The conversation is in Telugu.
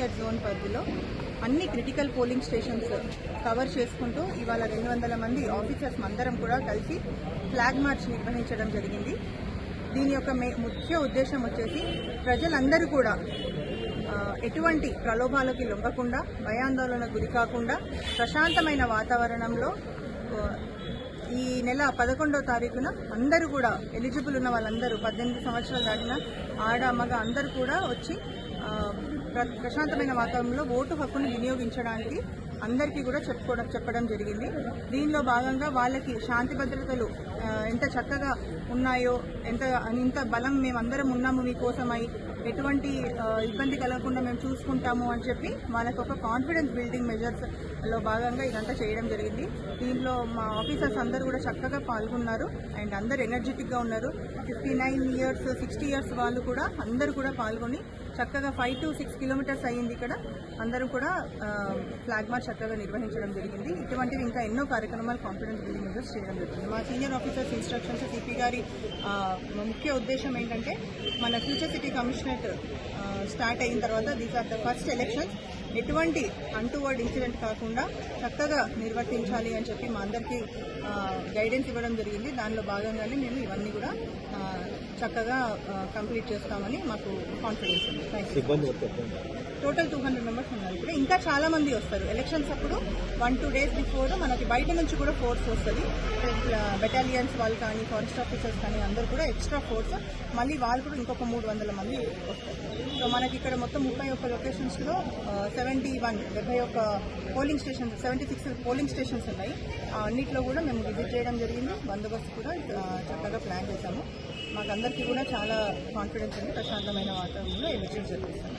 డేంజర్ జోన్ పరిధిలో అన్ని క్రిటికల్ పోలింగ్ స్టేషన్స్ కవర్ చేసుకుంటూ ఇవాళ 200 మంది ఆఫీసర్స్ అందరం కూడా కలిసి ఫ్లాగ్ మార్చ్ నిర్వహించడం జరిగింది. దీని యొక్క ముఖ్య ఉద్దేశం వచ్చేసి ప్రజలందరూ కూడా ఎటువంటి ప్రలోభాలకి లొంగకుండా, భయాందోళనకు గురి కాకుండా ప్రశాంతమైన వాతావరణంలో ఈ నెల 11వ తారీఖున అందరూ కూడా ఎలిజిబుల్ ఉన్న వాళ్ళందరూ 18 సంవత్సరాలు దాటిన ఆడ మగ అందరూ కూడా వచ్చి ప్రశాంతమైన వాతావరణంలో ఓటు హక్కును వినియోగించడానికి అందరికీ కూడా చెప్పడం జరిగింది. దీనిలో భాగంగా వాళ్ళకి శాంతి భద్రతలు ఎంత చక్కగా ఉన్నాయో, ఇంత బలం మేమందరం ఉన్నాము మీకోసమై, ఎటువంటి ఇబ్బంది కలగకుండా మేము చూసుకుంటాము అని చెప్పి వాళ్ళకి ఒక కాన్ఫిడెన్స్ బిల్డింగ్ మెజర్స్లో భాగంగా ఇదంతా చేయడం జరిగింది. దీనిలో మా ఆఫీసర్స్ అందరూ కూడా చక్కగా పాల్గొన్నారు అండ్ అందరు ఎనర్జెటిక్గా ఉన్నారు. 59 ఇయర్స్ 60 ఇయర్స్ వాళ్ళు కూడా అందరూ కూడా పాల్గొని చక్కగా 5 to 6 కిలోమీటర్స్ అయ్యింది. ఇక్కడ అందరూ కూడా ఫ్లాగ్ మార్చ్ చక్కగా నిర్వహించడం జరిగింది. ఇటువంటివి ఇంకా ఎన్నో కార్యక్రమాలు కాన్ఫిడెన్స్ బిల్డింగ్ మెజర్స్ చేయడం జరుగుతుంది. మా సీనియర్ ఆఫీసర్స్ ఇన్స్ట్రక్షన్స్ సిపి గారి ముఖ్య ఉద్దేశం ఏంటంటే, మన ఫ్యూచర్ సిటీ కమిషనరేట్ స్టార్ట్ అయిన తర్వాత these are the first elections, ఎటువంటి అన్టువర్డ్ ఇన్సిడెంట్ కాకుండా చక్కగా నిర్వర్తించాలి అని చెప్పి మా అందరికీ గైడెన్స్ ఇవ్వడం జరిగింది. దానిలో భాగంగానే మేము ఇవన్నీ కూడా చక్కగా కంప్లీట్ చేస్తామని మాకు కాన్ఫిడెన్స్ ఉంది. టోటల్ 200 మెంబర్స్ ఉన్నారు. ఇప్పుడు ఇంకా చాలా మంది వస్తారు. ఎలక్షన్స్ అప్పుడు 1-2 days బిఫోర్ మనకి బయట నుంచి కూడా ఫోర్స్ వస్తుంది. బెటాలియన్స్ వాళ్ళు కానీ, ఫారెస్ట్ ఆఫీసర్స్ కానీ అందరూ కూడా ఎక్స్ట్రా ఫోర్స్, మళ్ళీ వాళ్ళు కూడా ఇంకొక 300 మంది వస్తారు. సో మనకి ఇక్కడ మొత్తం 31 లొకేషన్స్లో 71 పోలింగ్ స్టేషన్స్, 76 పోలింగ్ స్టేషన్స్ ఉన్నాయి. అన్నిట్లో కూడా మేము విజిట్ చేయడం జరిగింది. బందోబస్తు కూడా చక్కగా ప్లాన్ చేశాము. మాకందరికీ కూడా చాలా కాన్ఫిడెన్స్ ఉంది. ప్రశాంతమైన వాతావరణంలో ఎలక్షన్స్ జరుగుతుంది.